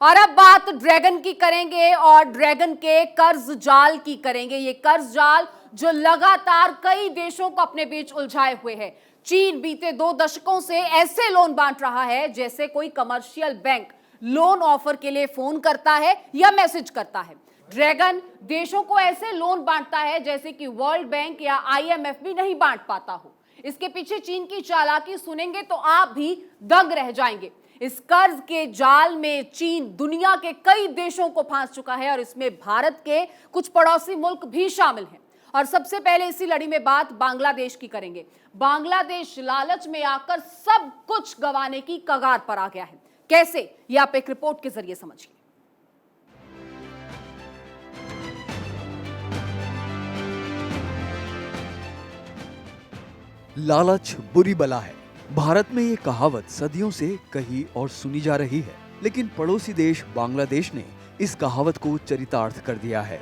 और अब बात ड्रैगन की करेंगे और ड्रैगन के कर्ज जाल की करेंगे। ये कर्ज जाल जो लगातार कई देशों को अपने बीच उलझाए हुए है। चीन बीते 2 दशकों से ऐसे लोन बांट रहा है जैसे कोई कमर्शियल बैंक लोन ऑफर के लिए फोन करता है या मैसेज करता है। ड्रैगन देशों को ऐसे लोन बांटता है जैसे कि वर्ल्ड बैंक या IMF भी नहीं बांट पाता हो। इसके पीछे चीन की चालाकी सुनेंगे तो आप भी दंग रह जाएंगे। इस कर्ज के जाल में चीन दुनिया के कई देशों को फांस चुका है और इसमें भारत के कुछ पड़ोसी मुल्क भी शामिल हैं। और सबसे पहले इसी लड़ी में बात बांग्लादेश की करेंगे। बांग्लादेश लालच में आकर सब कुछ गंवाने की कगार पर आ गया है। कैसे, ये आप एक रिपोर्ट के जरिए समझिए। लालच बुरी बला है। भारत में ये कहावत सदियों से कही और सुनी जा रही है, लेकिन पड़ोसी देश बांग्लादेश ने इस कहावत को चरितार्थ कर दिया है।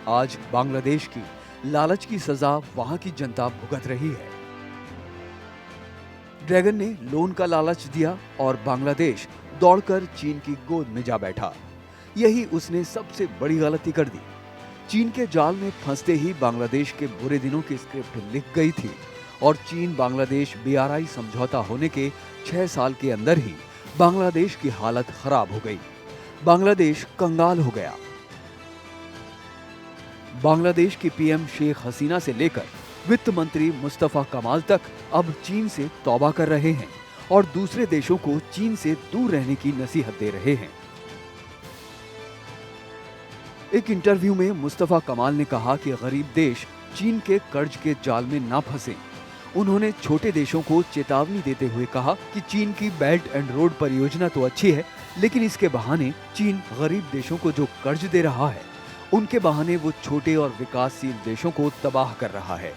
आज बांग्लादेश की लालच की सजा वहां की जनता भुगत रही है। ड्रैगन ने लोन का लालच दिया और बांग्लादेश दौड़कर चीन की गोद में जा बैठा। यही उसने सबसे बड़ी गलती कर दी। चीन के जाल में फंसते ही बांग्लादेश के बुरे दिनों की स्क्रिप्ट लिख गई थी और चीन बांग्लादेश BRI समझौता होने के 6 साल के अंदर ही बांग्लादेश की हालत खराब हो गई। बांग्लादेश कंगाल हो गया। बांग्लादेश की PM शेख हसीना से लेकर वित्त मंत्री मुस्तफा कमाल तक अब चीन से तौबा कर रहे हैं और दूसरे देशों को चीन से दूर रहने की नसीहत दे रहे हैं। एक इंटरव्यू में मुस्तफा कमाल ने कहा कि गरीब देश चीन के कर्ज के जाल में ना फंसे। उन्होंने छोटे देशों को चेतावनी देते हुए कहा कि चीन की बेल्ट एंड रोड परियोजना तो अच्छी है, लेकिन इसके बहाने चीन गरीब देशों को जो कर्ज दे रहा है, उनके बहाने वो छोटे और विकासशील देशों को तबाह कर रहा है।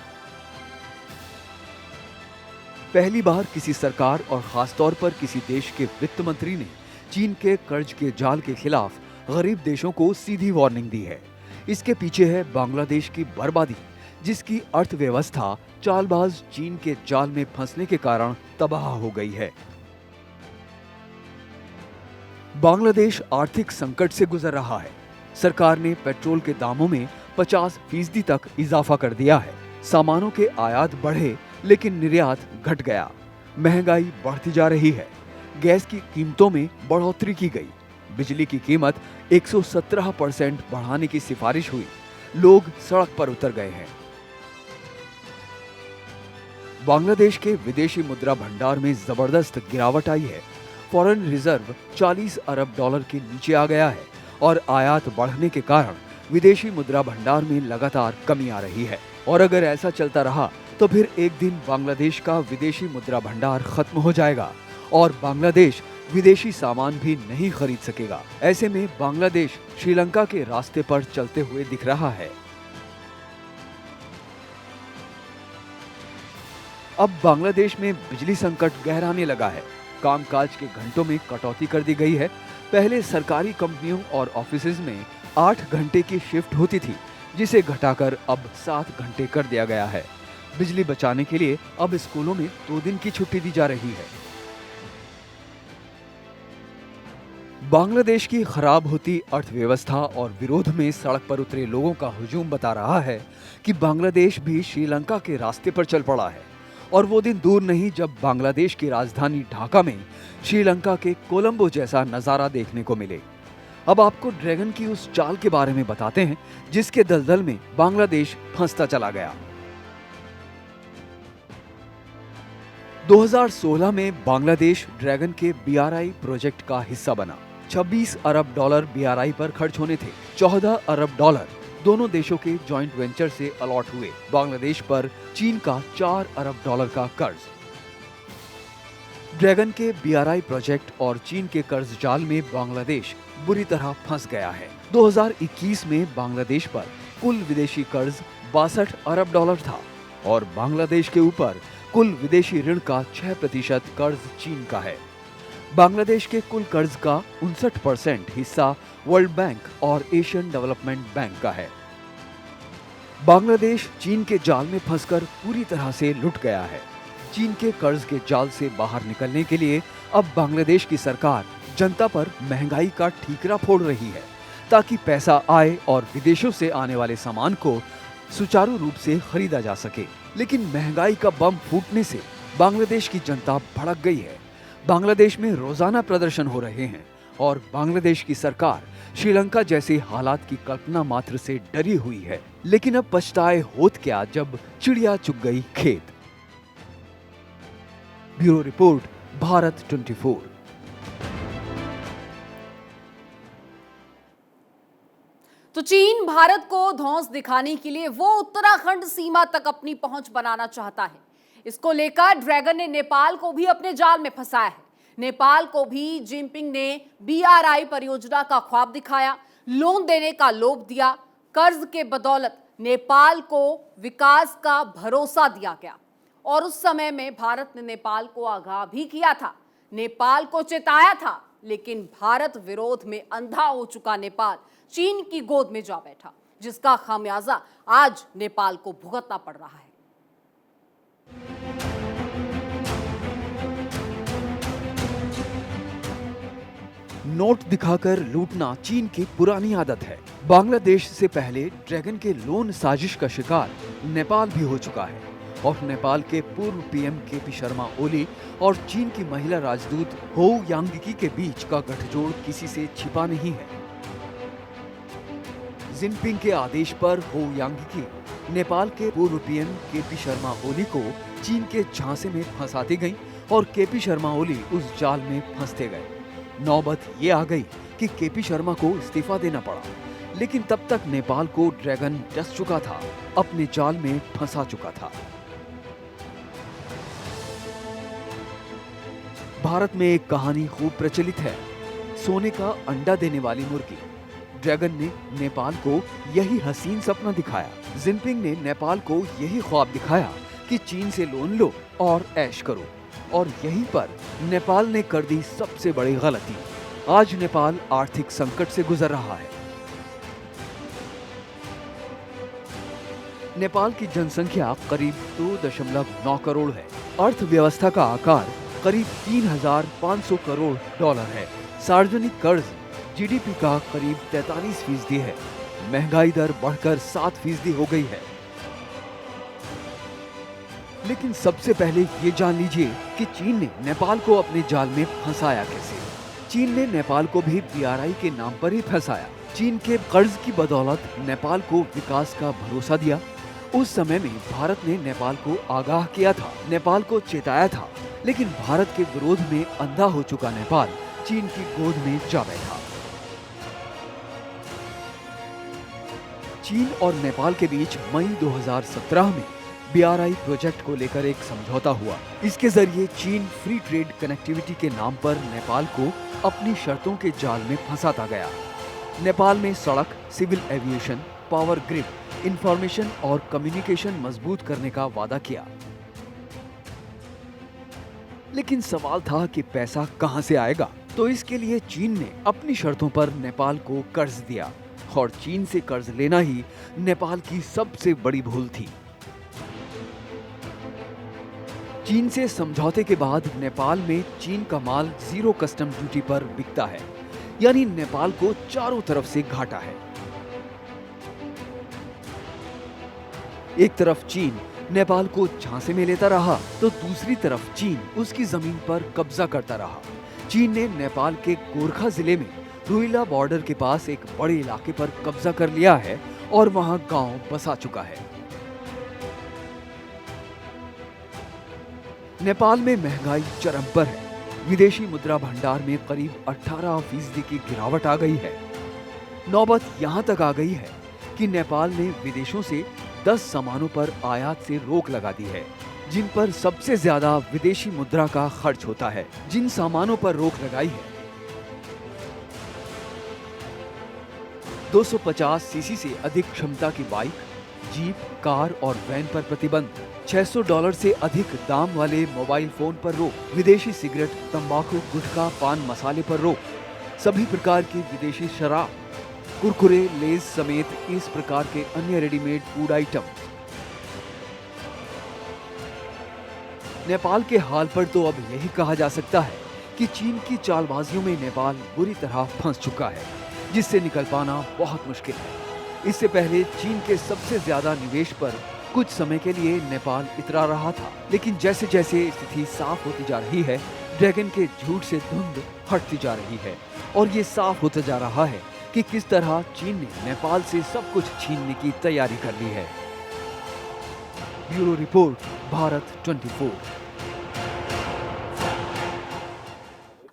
पहली बार किसी सरकार और खासतौर पर किसी देश के वित्त मंत्री ने चीन के कर्ज के जाल के खिलाफ गरीब देशों को सीधी वार्निंग दी है। इसके पीछे है बांग्लादेश की बर्बादी, जिसकी अर्थव्यवस्था चालबाज चीन के जाल में फंसने के कारण तबाह हो गई है। बांग्लादेश आर्थिक संकट से गुजर रहा है। सरकार ने पेट्रोल के दामों में 50% तक इजाफा कर दिया है। सामानों के आयात बढ़े लेकिन निर्यात घट गया। महंगाई बढ़ती जा रही है। गैस की कीमतों में बढ़ोतरी की गई। बिजली की कीमत 117% बढ़ाने की सिफारिश हुई। लोग सड़क पर उतर गए हैं। बांग्लादेश के विदेशी मुद्रा भंडार में जबरदस्त गिरावट आई है। फॉरेन रिजर्व 40 अरब डॉलर के नीचे आ गया है और आयात बढ़ने के कारण विदेशी मुद्रा भंडार में लगातार कमी आ रही है। और अगर ऐसा चलता रहा तो फिर एक दिन बांग्लादेश का विदेशी मुद्रा भंडार खत्म हो जाएगा और बांग्लादेश विदेशी सामान भी नहीं खरीद सकेगा। ऐसे में बांग्लादेश श्रीलंका के रास्ते पर चलते हुए दिख रहा है। अब बांग्लादेश में बिजली संकट गहराने लगा है। कामकाज के घंटों में कटौती कर दी गई है। पहले सरकारी कंपनियों और ऑफिसेज में 8 घंटे की शिफ्ट होती थी, जिसे घटाकर अब 7 घंटे कर दिया गया है। बिजली बचाने के लिए अब स्कूलों में 2 दिन की छुट्टी दी जा रही है। बांग्लादेश की खराब होती अर्थव्यवस्था और विरोध में सड़क पर उतरे लोगों का हुजूम बता रहा है कि बांग्लादेश भी श्रीलंका के रास्ते पर चल पड़ा है और वो दिन दूर नहीं जब बांग्लादेश की राजधानी ढाका में श्रीलंका के कोलंबो जैसा नजारा देखने को मिले। अब आपको ड्रैगन की उस चाल के बारे में बताते हैं जिसके दलदल में बांग्लादेश फंसता चला गया। 2016 में बांग्लादेश ड्रैगन के BRI प्रोजेक्ट का हिस्सा बना। 26 अरब डॉलर BRI पर खर्च होने थे। 14 अरब डॉलर दोनों देशों के जॉइंट वेंचर से अलॉट हुए। बांग्लादेश पर चीन का 4 अरब डॉलर का कर्ज। ड्रैगन के BRI प्रोजेक्ट और चीन के कर्ज जाल में बांग्लादेश बुरी तरह फंस गया है। 2021 में बांग्लादेश पर कुल विदेशी कर्ज 62 अरब डॉलर था और बांग्लादेश के ऊपर कुल विदेशी ऋण का 6% कर्ज चीन का है। बांग्लादेश के कुल कर्ज का 59% हिस्सा वर्ल्ड बैंक और एशियन डेवलपमेंट बैंक का है। बांग्लादेश चीन के जाल में फंसकर पूरी तरह से लुट गया है। चीन के कर्ज के जाल से बाहर निकलने के लिए अब बांग्लादेश की सरकार जनता पर महंगाई का ठीकरा फोड़ रही है ताकि पैसा आए और विदेशों से आने वाले सामान को सुचारू रूप से खरीदा जा सके। लेकिन महंगाई का बम फूटने से बांग्लादेश की जनता भड़क गई है। बांग्लादेश में रोजाना प्रदर्शन हो रहे हैं और बांग्लादेश की सरकार श्रीलंका जैसे हालात की कल्पना मात्र से डरी हुई है। लेकिन अब पछताए होत क्या जब चिड़िया चुग गई खेत। Bureau report, Bharat 24। तो चीन भारत को धौंस दिखाने के लिए वो उत्तराखंड सीमा तक अपनी पहुंच बनाना चाहता है। इसको लेकर ड्रैगन ने नेपाल को भी अपने जाल में फंसाया है। नेपाल को भी जिनपिंग ने BRI परियोजना का ख्वाब दिखाया, लोन देने का लोभ दिया। कर्ज के बदौलत नेपाल को विकास का भरोसा दिया गया और उस समय में भारत ने नेपाल को आगाह भी किया था, नेपाल को चेताया था। लेकिन भारत विरोध में अंधा हो चुका नेपाल चीन की गोद में जा बैठा, जिसका खामियाजा आज नेपाल को भुगतना पड़ रहा है। नोट दिखाकर लूटना चीन की पुरानी आदत है। बांग्लादेश से पहले ड्रैगन के लोन साजिश का शिकार नेपाल भी हो चुका है और नेपाल के पूर्व PM KP शर्मा ओली और चीन की महिला राजदूत हो यांगी के बीच का गठजोड़ किसी से छिपा नहीं है। जिनपिंग के आदेश पर हो यांगी नेपाल के पूर्व PM KP शर्मा ओली को चीन के झांसे में फंसाती गईं और KP शर्मा ओली उस जाल में फंसते गए। नौबत ये आ गई कि KP शर्मा को इस्तीफा देना पड़ा, लेकिन तब तक नेपाल को ड्रैगन डस चुका था, अपने जाल में फंसा चुका था। भारत में एक कहानी खूब प्रचलित है, सोने का अंडा देने वाली मुर्गी। ड्रैगन ने नेपाल को यही हसीन सपना दिखाया। जिनपिंग ने नेपाल को यही ख्वाब दिखाया कि चीन से लोन लो और ऐश करो, और यहीं पर नेपाल ने कर दी सबसे बड़ी गलती। आज नेपाल आर्थिक संकट से गुजर रहा है। नेपाल की जनसंख्या करीब 2.9 करोड़ है। अर्थव्यवस्था का आकार करीब 3,500 करोड़ डॉलर है। सार्वजनिक कर्ज GDP का करीब 43% है। महंगाई दर बढ़कर 7% हो गई है। लेकिन सबसे पहले ये जान लीजिए कि चीन ने नेपाल को अपने जाल में फंसाया कैसे। चीन ने नेपाल को भी BRI के नाम पर ही फंसाया। चीन के कर्ज की बदौलत नेपाल को विकास का भरोसा दिया। उस समय में भारत ने नेपाल को आगाह किया था, नेपाल को चेताया था, लेकिन भारत के विरोध में अंधा हो चुका नेपाल चीन की गोद में जा बैठा। चीन और नेपाल के बीच मई 2017 में BRI प्रोजेक्ट को लेकर एक समझौता हुआ। इसके जरिए चीन फ्री ट्रेड कनेक्टिविटी के नाम पर नेपाल को अपनी शर्तों के जाल में फंसाता गया। नेपाल में सड़क, civil aviation, power grid, information और कम्युनिकेशन मजबूत करने का वादा किया। लेकिन सवाल था कि पैसा कहां से आएगा, तो इसके लिए चीन ने अपनी शर्तों पर नेपाल को कर्ज दिया और चीन से कर्ज लेना ही नेपाल की सबसे बड़ी भूल थी। चीन से समझौते के बाद नेपाल में चीन का माल 0 कस्टम ड्यूटी पर बिकता है, यानी नेपाल को चारों तरफ से घाटा है। एक तरफ चीन नेपाल को झांसे में लेता रहा, तो दूसरी तरफ चीन उसकी जमीन पर कब्जा करता रहा। चीन ने नेपाल के गोरखा जिले में रुइला बॉर्डर के पास एक बड़े इलाके पर कब्जा कर लिया है और वहां गांव बसा चुका है। नेपाल में महंगाई चरम पर है। विदेशी मुद्रा भंडार में करीब 18% की गिरावट आ गई है। नौबत यहां तक आ गई है कि नेपाल ने विदेशों से 10 सामानों पर आयात से रोक लगा दी है, जिन पर सबसे ज्यादा विदेशी मुद्रा का खर्च होता है। जिन सामानों पर रोक लगाई है, 250 सीसी से अधिक क्षमता की बाइक, जीप, कार और वैन पर प्रतिबंध, $600 से अधिक दाम वाले मोबाइल फोन पर रोक, विदेशी सिगरेट, तंबाकू, गुटखा, पान मसाले पर रोक, सभी प्रकार की विदेशी शराब, कुरकुरे, लेज समेत इस प्रकार के अन्य रेडीमेड फूड आइटम। नेपाल के हाल पर तो अब यही कहा जा सकता है कि चीन की चालबाजियों में नेपाल बुरी तरह फंस चुका है, जिससे निकल पाना बहुत मुश्किल है। इससे पहले चीन के सबसे ज्यादा निवेश पर कुछ समय के लिए नेपाल इतरा रहा था, लेकिन जैसे जैसे स्थिति साफ होती जा रही है, ड्रैगन के झूठ से धुंध हटती जा रही है और ये साफ होता जा रहा है कि किस तरह चीन ने नेपाल से सब कुछ छीनने की तैयारी कर ली है। Bureau report, Bharat 24।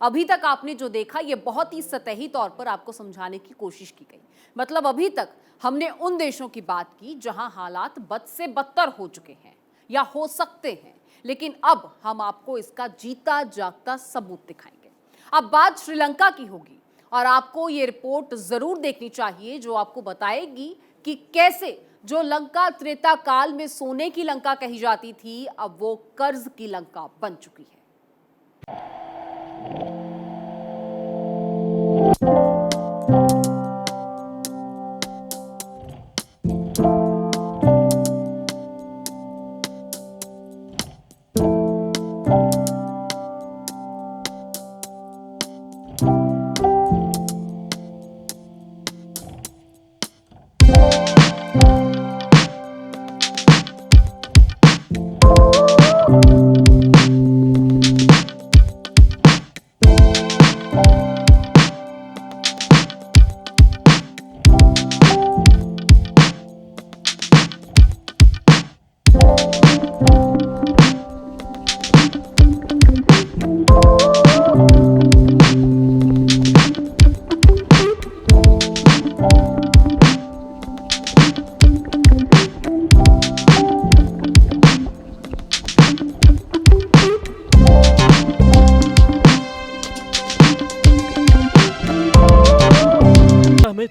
अभी तक आपने जो देखा ये बहुत ही सतही तौर पर आपको समझाने की कोशिश की गई। मतलब अभी तक हमने उन देशों की बात की जहां हालात बद से बदतर हो चुके हैं या हो सकते हैं, लेकिन अब हम आपको इसका जीता जागता सबूत दिखाएंगे। अब बात श्रीलंका की होगी और आपको ये रिपोर्ट जरूर देखनी चाहिए जो आपको बताएगी कि कैसे जो लंका त्रेता काल में सोने की लंका कही जाती थी, अब वो कर्ज की लंका बन चुकी है।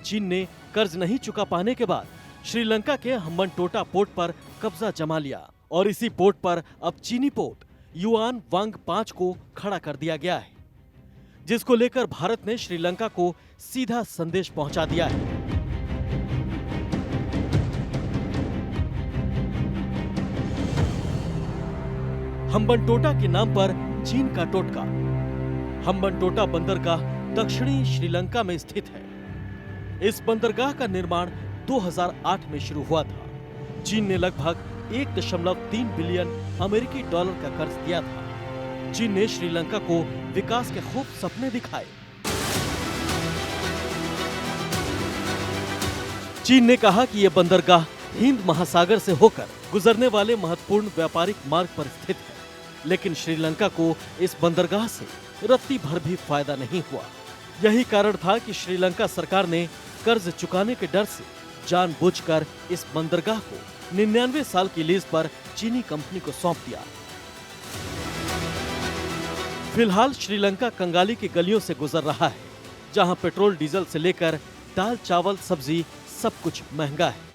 चीन ने कर्ज नहीं चुका पाने के बाद श्रीलंका के हम्बनटोटा पोर्ट पर कब्जा जमा लिया और इसी पोर्ट पर अब चीनी पोर्ट युआन वांग 5 को खड़ा कर दिया गया है, जिसको लेकर भारत ने श्रीलंका को सीधा संदेश पहुंचा दिया है। हम्बनटोटा के नाम पर चीन का टोटका। हम्बनटोटा बंदरगाह दक्षिणी श्रीलंका में स्थित है। इस बंदरगाह का निर्माण 2008 में शुरू हुआ था। चीन ने लगभग 1.3 बिलियन अमेरिकी डॉलर का कर्ज दिया था। चीन ने श्रीलंका को विकास के खूब सपने दिखाए। चीन ने कहा कि यह बंदरगाह हिंद महासागर से होकर गुजरने वाले महत्वपूर्ण व्यापारिक मार्ग पर स्थित है, लेकिन श्रीलंका को इस बंदरगाह से रत्ती भर भी फायदा नहीं हुआ। यही कारण था कि श्रीलंका सरकार ने कर्ज चुकाने के डर से जानबूझकर इस बंदरगाह को 99 साल की लीज पर चीनी कंपनी को सौंप दिया। फिलहाल श्रीलंका कंगाली की गलियों से गुजर रहा है, जहां पेट्रोल डीजल से लेकर दाल चावल सब्जी सब कुछ महंगा है।